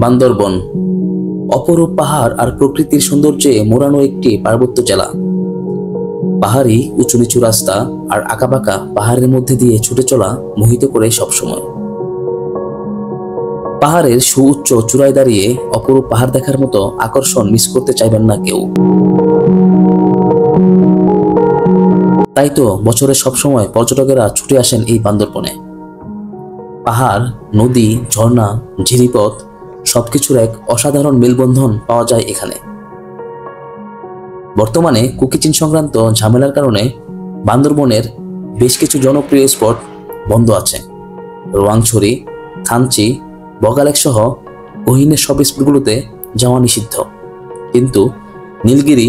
বান্দরবন অপরূপ পাহাড় আর প্রকৃতির সৌন্দর্যে মোড়ানো একটি পার্বত্য জেলা। পাহাড়ি উঁচু নিচু রাস্তা আর আঁকাবাঁকা পাহাড়ের মধ্যে দিয়ে ছুটে চলা মোহিত করে সবসময়। পাহাড়ের সুউচ্চ চূড়ায় দাঁড়িয়ে অপরূপ পাহাড় দেখার মতো আকর্ষণ মিস করতে চাইবেন না কেউ। তাই তো বছরে সবসময় পর্যটকেরা ছুটে আসেন এই বান্দরবনে। পাহাড়, নদী, ঝর্ণা, ঝিরিপথ সবকিছুর এক অসাধারণ মেলবন্ধন পাওয়া যায় এখানে। বর্তমানে কুকিচিন সংক্রান্ত ঝামেলার কারণে বান্দরবনের বেশ কিছু জনপ্রিয় স্পট বন্ধ আছে। রোয়াংছড়ি, থানচি, বগালেক সহ গহীনের সব স্পটগুলোতে যাওয়া নিষিদ্ধ, কিন্তু নীলগিরি,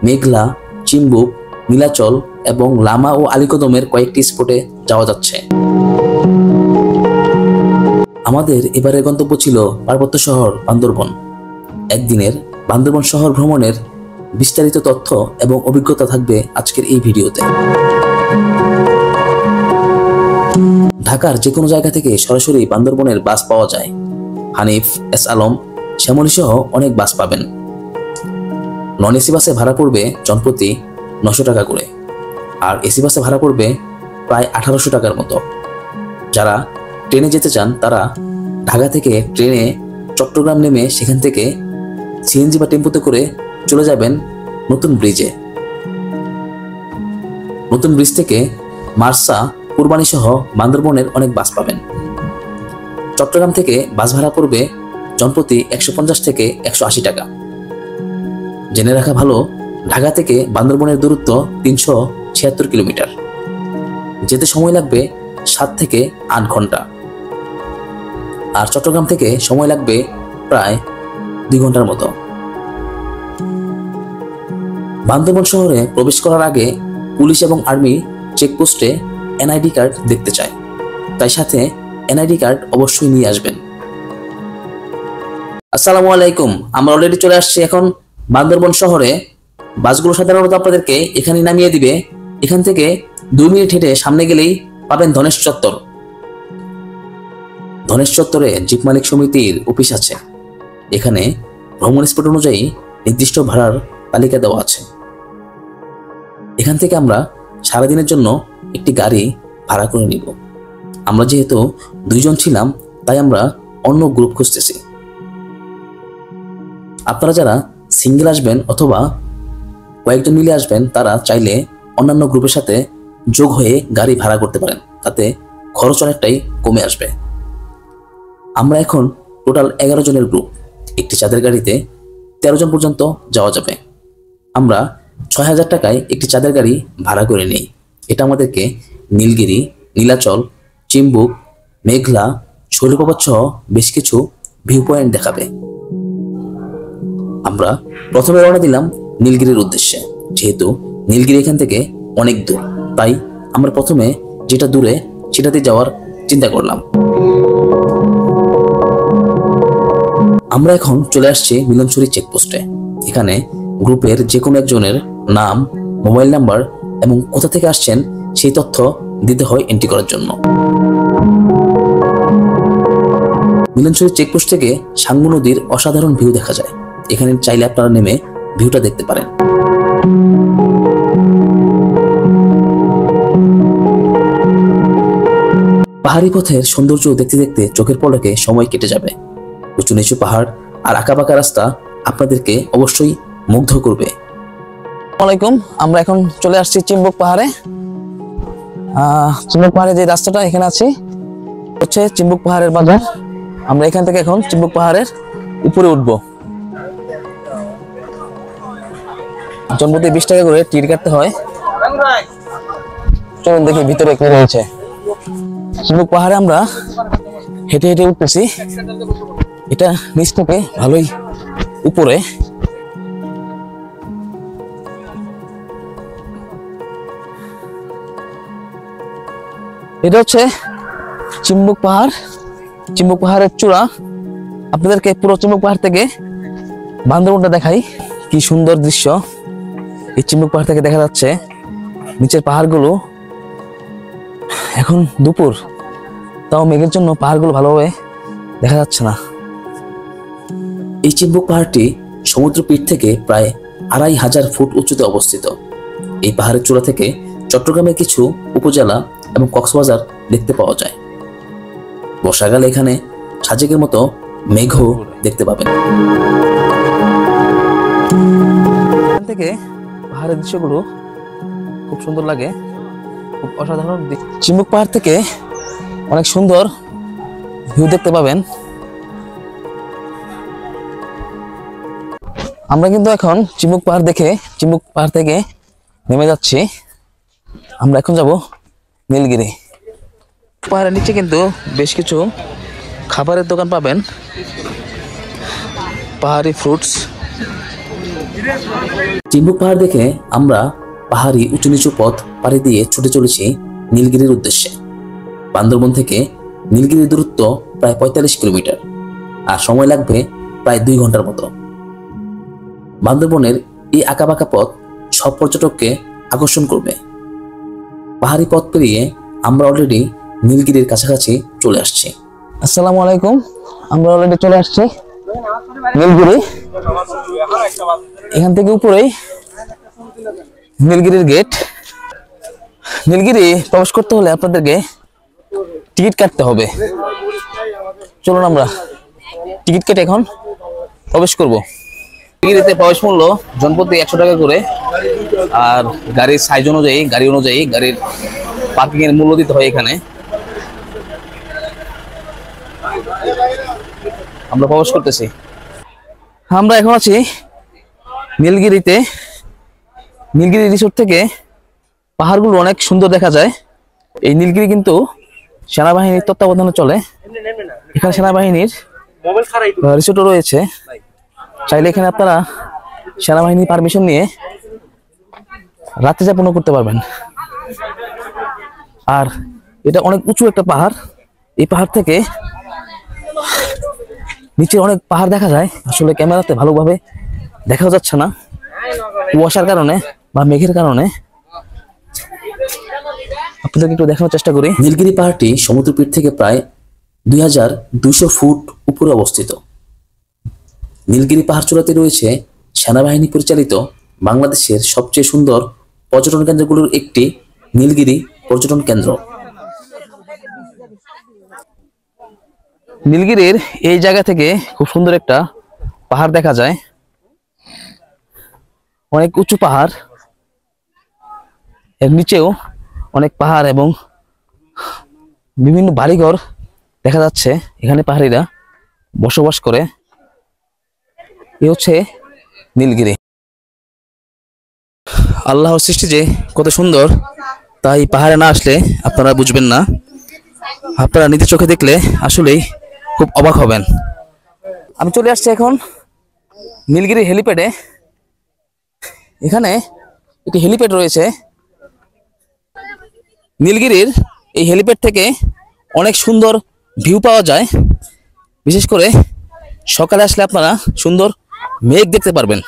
মেঘলা, চিম্বুক, নীলাচল এবং লামা ও আলীকদমের কয়েকটি স্পটে যাওয়া যাচ্ছে। আমাদের এবারের গন্তব্য ছিল পার্বত্য শহর বান্দরবন। একদিনের বান্দরবন শহর ভ্রমণের বিস্তারিত তথ্য এবং অভিজ্ঞতা থাকবে আজকের এই ভিডিওতে। ঢাকার যে কোনো জায়গা থেকে সরাসরি বান্দরবনের বাস পাওয়া যায়। হানিফ, এস আলম, শ্যামলী সহ অনেক বাস পাবেন। নন এসি বাসে ভাড়া পড়বে জনপ্রতি 900 টাকা করে, আর এসি বাসে ভাড়া পড়বে প্রায় 1800 টাকার মতো। যারা ট্রেনে যেতে চান তারা ঢাকা থেকে ট্রেনে চট্টগ্রাম নেমে সেখান থেকে সিএনজি বা টেম্পোতে করে চলে যাবেন নতুন ব্রিজে। নতুন ব্রিজ থেকে মার্সা, কুরবানি সহ বান্দরবনের অনেক বাস পাবেন। চট্টগ্রাম থেকে বাস ভাড়া পড়বে জনপ্রতি 150 থেকে 180 টাকা। জেনে রাখা ভালো, ঢাকা থেকে বান্দরবনের দূরত্ব 376 কিলোমিটার। যেতে সময় লাগবে 7 থেকে 8 ঘন্টা, আর চট্টগ্রাম থেকে সময় লাগবে প্রায় 2 ঘন্টার মতো। বান্দরবন শহরে প্রবেশ করার আগে পুলিশ এবং আর্মি চেকপোস্টে এনআইডি কার্ড দেখতে চায়, তাই সাথে এনআইডি কার্ড অবশ্যই নিয়ে আসবেন। আসসালামু আলাইকুম, আমরা অলরেডি চলে আসছি এখন বান্দরবন শহরে। বাসগুলো সাধারণত আপনাদেরকে এখানে নামিয়ে দিবে। এখান থেকে 2 মিনিট হেঁটে সামনে গেলেই পাবেন ধনেশ চত্বর। ধনেশ চত্বরে জিপ মালিক সমিতির অফিস আছে। এখানে ভ্রমণ স্পট অনুযায়ী নির্দিষ্ট ভাড়ার তালিকা দেওয়া আছে। এখান থেকে আমরা সারাদিনের জন্য একটি গাড়ি ভাড়া করে নিব। আমরা যেহেতু 2 জন ছিলাম, তাই আমরা অন্য গ্রুপ খুঁজতেছি। আপনারা যারা সিঙ্গেল আসবেন অথবা কয়েকজন মিলে আসবেন, তারা চাইলে অন্যান্য গ্রুপের সাথে যোগ হয়ে গাড়ি ভাড়া করতে পারেন, তাতে খরচ অনেকটাই কমে আসবে। আমরা এখন টোটাল 11 জনের গ্রুপ। একটি চাঁদের গাড়িতে 13 জন পর্যন্ত যাওয়া যাবে। আমরা 6000 টাকায় একটি চাঁদের গাড়ি ভাড়া করে নিই। এটা আমাদেরকে নীলগিরি, নীলাচল, চিম্বুক, মেঘলা, শৈলপ্রপাত সহ বেশ কিছু ভিউ পয়েন্ট দেখাবে। আমরা প্রথমে রওনা দিলাম নীলগিরির উদ্দেশ্যে। যেহেতু নীলগিরি এখান থেকে অনেক দূর, তাই আমরা প্রথমে যেটা দূরে সেটাতে যাওয়ার চিন্তা করলাম। আমরা এখন চলে আসছি মিলনছড়ি চেকপোস্টে। এখানে গ্রুপের যে কোনো একজনের নাম, মোবাইল নাম্বার এবং কোথা থেকে আসছেন সেই তথ্য দিতে হয় এন্ট্রি করার জন্য। মিলনছড়ি চেকপোস্ট থেকে সাঙ্গু নদীর অসাধারণ ভিউ দেখা যায়। এখানে চাইলে আপনারা নেমে ভিউটা দেখতে পারেন। পাহাড়ি পথের সৌন্দর্য দেখতে দেখতে চোখের পলকে সময় কেটে যাবে। উঁচু নিচু পাহাড় আর আঁকাবাঁকা রাস্তা আপনাদেরকে অবশ্যই মুগ্ধ করবে। আসসালামাইকুম, আমরা এখন চলে আসছি চিম্বুক পাহাড়ে। চিম্বুক পাহাড়ে যে রাস্তাটা এখানে আছে হচ্ছে চিম্বুক পাহাড়ের বাজার। আমরা এখান থেকে এখন চিম্বুক পাহাড়ের উপরে উঠবো। জনপ্রতি 20 টাকা করে টিকিট কাটতে হয়। চলুন দেখি ভিতরে কি রয়েছে। চিম্বুক পাহাড়ে আমরা হেঁটে হেঁটে উঠতেছি। এটা নিচ থেকে ভালোই উপরে। এটা হচ্ছে চিম্বুক পাহাড়। চিম্বুক পাহাড়ের চূড়া। আপনাদেরকে পুরো চিম্বুক পাহাড় থেকে বান্দরবনটা দেখাই। কি সুন্দর দৃশ্য এই চিম্বুক পাহাড় থেকে দেখা যাচ্ছে। নিচের পাহাড়গুলো এখন দুপুর, তাও মেঘের জন্য পাহাড়গুলো ভালোভাবে দেখা যাচ্ছে না। এই চিম্বুক পাহাড়টি সমুদ্র পীঠ থেকে প্রায় 2500 ফুট উঁচুতে অবস্থিত। এই পাহাড়ের চূড়া থেকে চট্টগ্রামের কিছু উপজেলা এবং কক্সবাজার দেখতে পাওয়া যায়। বর্ষাকালে এখানে সাজেকের মতো মেঘও দেখতে পাবেন। এখান থেকে পাহাড়ের দৃশ্যগুলো খুব সুন্দর লাগে, খুব অসাধারণ। চিম্বুক পাহাড় থেকে অনেক সুন্দর ভিউ দেখতে পাবেন। আমরা কিন্তু এখন চিম্বুক পাহাড় থেকে নেমে যাচ্ছি। আমরা এখন যাব নীলগিরি। পাহাড়ের নিচে কিন্তু বেশ কিছু খাবারের দোকান পাবেন, পাহাড়ি ফ্রুটস। চিম্বুক পাহাড় দেখে আমরা পাহাড়ি উঁচু নিচু পথ পাড়ি দিয়ে ছুটে চলেছি নীলগিরির উদ্দেশ্যে। বান্দরবন থেকে নীলগিরির দূরত্ব প্রায় 45 কিলোমিটার, আর সময় লাগবে প্রায় 2 ঘন্টার মতো। বান্দরবনের এই আঁকাবাঁকা পথ সব পর্যটককে আকর্ষণ করবে। পাহাড়ি পথ পেরিয়ে আমরা অলরেডি নীলগিরির কাছাকাছি চলে আসছি। আসসালামু আলাইকুম, আমরা অলরেডি চলে আসছি নীলগিরি। এখান থেকে উপরেই নীলগিরির গেট। নীলগিরি প্রবেশ করতে হলে আপনাদেরকে টিকিট কাটতে হবে। চলুন আমরা টিকিট কেটে এখন প্রবেশ করব। নীলগিরিতে প্রবেশ মূল্য জনপ্রতি 100 টাকা করে, আর গাড়ির সাইজ অনুযায়ী গাড়ির পার্কিং এর মূল্য দিতে হয়। এখানে আমরা প্রবেশ করতেছি। আমরা এখন আছি নীলগিরিতে। নীলগিরি রিসোর্ট থেকে পাহাড়গুলো অনেক সুন্দর দেখা যায়। এই নীলগিরি কিন্তু সেনাবাহিনীর তত্ত্বাবধানে চলে। এখানে সেনাবাহিনীর রিসোর্টও রয়েছে। চাইলে এখানে আপনারা সেনাবাহিনীর পারমিশন নিয়ে রাত্রি যাপন করতে পারবেন। আর এটা অনেক উঁচু একটা পাহাড়। এই পাহাড় থেকে নিচে অনেক পাহাড় দেখা যায়, আসলে ক্যামেরাতে ভালোভাবে দেখা যাচ্ছে না, কুয়াশার কারণে বা মেঘের কারণে। আপনাদেরকে একটু দেখানোর চেষ্টা করি। নীলগিরি পাহাড়টি সমুদ্রপীঠ থেকে প্রায় 2200 ফুট উপরে অবস্থিত। নীলগিরি পাহাড় চূড়াতে রয়েছে সেনাবাহিনী পরিচালিত বাংলাদেশের সবচেয়ে সুন্দর পর্যটন কেন্দ্রগুলোর একটি নীলগিরি পর্যটন কেন্দ্র। নীলগিরির এই জায়গা থেকে খুব সুন্দর একটা পাহাড় দেখা যায়, অনেক উঁচু পাহাড়। এর নিচেও অনেক পাহাড় এবং বিভিন্ন বাড়িঘর দেখা যাচ্ছে। এখানে পাহাড়িরা বসবাস করে। এ হচ্ছে নীলগিরি। আল্লাহর সৃষ্টি যে কত সুন্দর, তাই পাহাড়ে না আসলে আপনারা বুঝবেন না। আপনারা নিজের চোখে দেখলে আসলেই খুব অবাক হবেন। আমি চলে আসছি এখন নীলগিরি হেলিপ্যাডে। এখানে একটি হেলিপ্যাড রয়েছে। নীলগিরির এই হেলিপ্যাড থেকে অনেক সুন্দর ভিউ পাওয়া যায়। বিশেষ করে সকালে আসলে আপনারা সুন্দর মেঘ দেখতে পারবেন।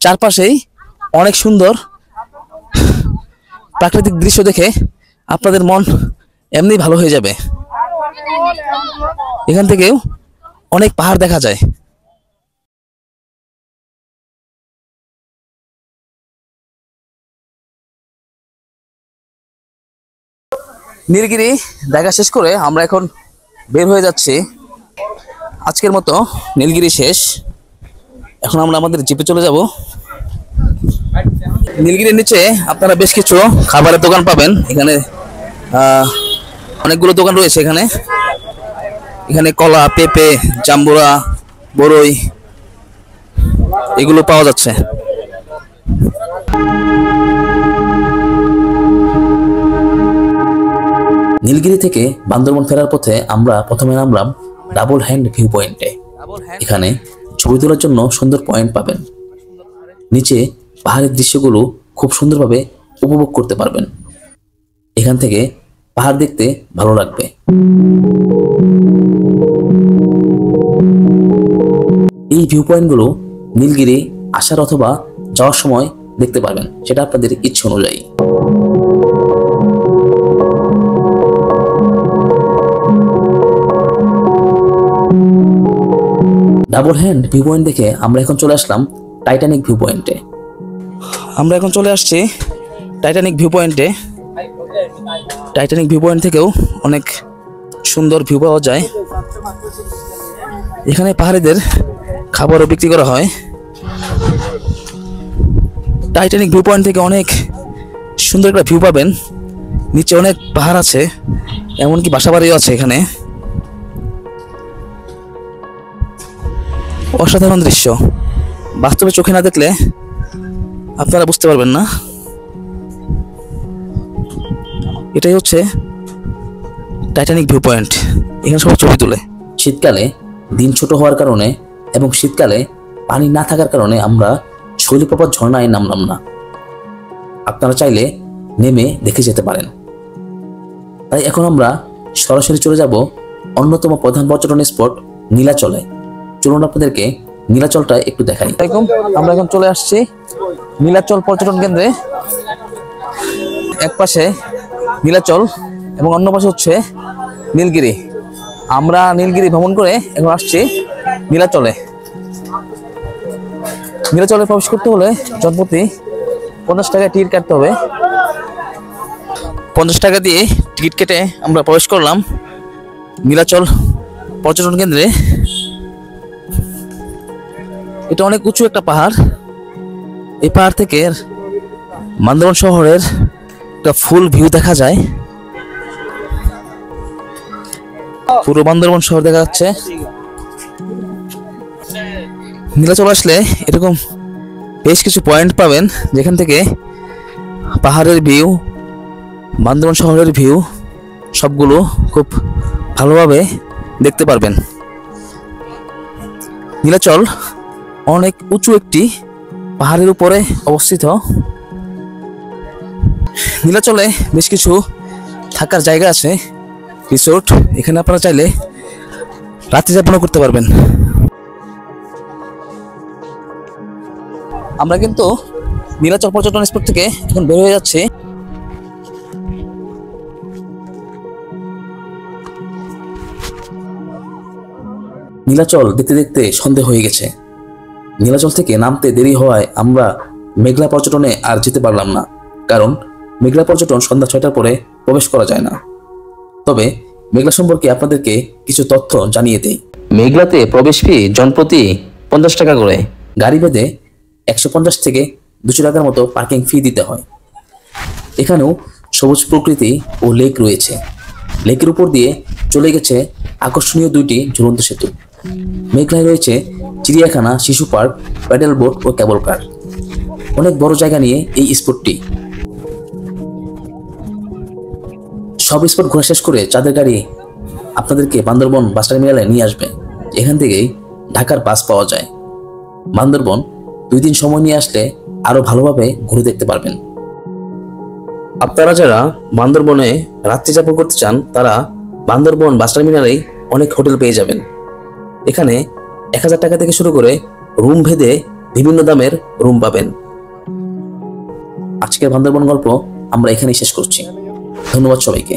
চারপাশেই অনেক সুন্দর প্রাকৃতিক দৃশ্য দেখে আপনাদের মন এমনি ভালো হয়ে যাবে। এখান থেকেও অনেক পাহাড় দেখা যায়। নীলগিরি দেখা শেষ করে আমরা এখন বের হয়ে যাচ্ছি। আজকের মতো নীলগিরি শেষ। এখন আমরা আমাদের জিপে চলে যাব। নীলগিরির নিচে আপনারা বেশ কিছু খাবারের দোকান পাবেন। এখানে অনেকগুলো দোকান রয়েছে। এখানে কলা, পেঁপে, জাম্বুরা, বরই এগুলো পাওয়া যাচ্ছে। নীলগিরি থেকে বান্দরবন ফেরার পথে আমরা প্রথমে নামলাম ডাবল হ্যান্ড ভিউ পয়েন্টে। এখানে ছবি তোলার জন্য সুন্দর পয়েন্ট পাবেন। নিচে পাহাড়ের দৃশ্যগুলো খুব সুন্দরভাবে উপভোগ করতে পারবেন। এখান থেকে পাহাড় দেখতে ভালো লাগবে। এই ভিউ পয়েন্টগুলো নীলগিরি আসার অথবা যাওয়ার সময় দেখতে পারবেন, সেটা আপনাদের ইচ্ছে অনুযায়ী। ডাবল হ্যান্ড ভিউ পয়েন্ট দেখে আমরা এখন চলে আসলাম টাইটানিক ভিউ পয়েন্টে। আমরা এখন চলে আসছি টাইটানিক ভিউ পয়েন্টে। টাইটানিক ভিউ পয়েন্ট থেকেও অনেক সুন্দর ভিউ পাওয়া যায়। এখানে পাহাড়িদের খাবারও বিক্রি করা হয়। টাইটানিক ভিউ পয়েন্ট থেকে অনেক সুন্দর একটা ভিউ পাবেন। নিচে অনেক পাহাড় আছে, এমনকি বাসাবাড়িও আছে এখানে। অসাধারণ দৃশ্য, বাস্তবে চোখে না দেখলে আপনারা বুঝতে পারবেন না। এটাই হচ্ছে টাইটানিক ভিউ পয়েন্ট, এখানে সবাই ছবি তোলে। শীতকালে দিন ছোট হওয়ার কারণে এবং শীতকালে পানি না থাকার কারণে আমরা শৈলপ্রপাত ঝর্ণায় নামলাম না। আপনারা চাইলে নেমে দেখে যেতে পারেন। তাই এখন আমরা সরাসরি চলে যাব অন্যতম প্রধান পর্যটন স্পট নীলাচলে। চলুন আপনাদেরকে নীলাচলটা একটু দেখাই। আমরা এখন চলে আসছি নীলাচল পর্যটন কেন্দ্রে। এক পাশে নীলাচল এবং অন্য পাশে হচ্ছে নীলগিরি। আমরা নীলগিরি ভ্রমণ করে এখন আসছি নীলাচলে। নীলাচলে প্রবেশ করতে হলে জনপ্রতি 50 টাকা টিকিট কাটতে হবে। 50 টাকা দিয়ে টিকিট কেটে আমরা প্রবেশ করলাম নীলাচল পর্যটন কেন্দ্রে। এটা অনেক উঁচু একটা পাহাড়। এই পাহাড় থেকে বান্দরবান শহরের একটা ফুল ভিউ দেখা যায়। পুরো বান্দরবান শহর দেখা যাচ্ছে। নীলাচল আসলে এরকম বেশ কিছু পয়েন্ট পাবেন যেখান থেকে পাহাড়ের ভিউ, বান্দরবান শহরের ভিউ সবগুলো খুব ভালোভাবে দেখতে পারবেন। নীলাচল অনেক উঁচু একটি পাহাড়ের উপরে অবস্থিত। নীলাচলে বেশ কিছু থাকার জায়গা আছে, রিসোর্ট। এখানে আপনারা চাইলে রাত্রি যাপনও করতে পারবেন। আমরা কিন্তু নীলাচল পর্যটন স্পট থেকে এখন বের হয়ে যাচ্ছি। নীলাচল দেখতে দেখতে সন্ধে হয়ে গেছে। নীলাচল থেকে নামতে দেরি হওয়ায় আমরা মেঘলা পর্যটনে আর যেতে পারলাম না, কারণ মেঘলা পর্যটন সন্ধ্যা 6টার পরে প্রবেশ করা যায় না। তবে মেঘলা সম্পর্কে আপনাদেরকে কিছু তথ্য জানিয়ে দেই। মেঘলাতে প্রবেশ ফি জনপ্রতি 50 টাকা করে, গাড়ি বেঁধে 150 থেকে 200 টাকার মতো পার্কিং ফি দিতে হয়। এখানেও সবুজ প্রকৃতি ও লেক রয়েছে। লেকের উপর দিয়ে চলে গেছে আকর্ষণীয় 2টি ঝুলন্ত সেতু। মেঘলায় রয়েছে চিড়িয়াখানা, শিশু পার্ক, প্যাডেল বোট ও কেবল কার। অনেক বড় জায়গা নিয়ে এই স্পটটি। সব স্পট ঘোরা শেষ করে চাঁদের গাড়ি আপনাদেরকে বান্দরবন বাস টার্মিনালে নিয়ে আসবে। এখান থেকেই ঢাকার বাস পাওয়া যায়। বান্দরবন 2 দিন সময় নিয়ে আসলে আরো ভালোভাবে ঘুরে দেখতে পারবেন। আপনারা যারা বান্দরবনে রাত্রি যাপন করতে চান তারা বান্দরবন বাস টার্মিনালেই অনেক হোটেল পেয়ে যাবেন। এখানে 1000 টাকা থেকে শুরু করে রুম ভেদে বিভিন্ন দামের রুম পাবেন। আজকের বান্দরবন গল্প আমরা এখানেই শেষ করছি। ধন্যবাদ সবাইকে।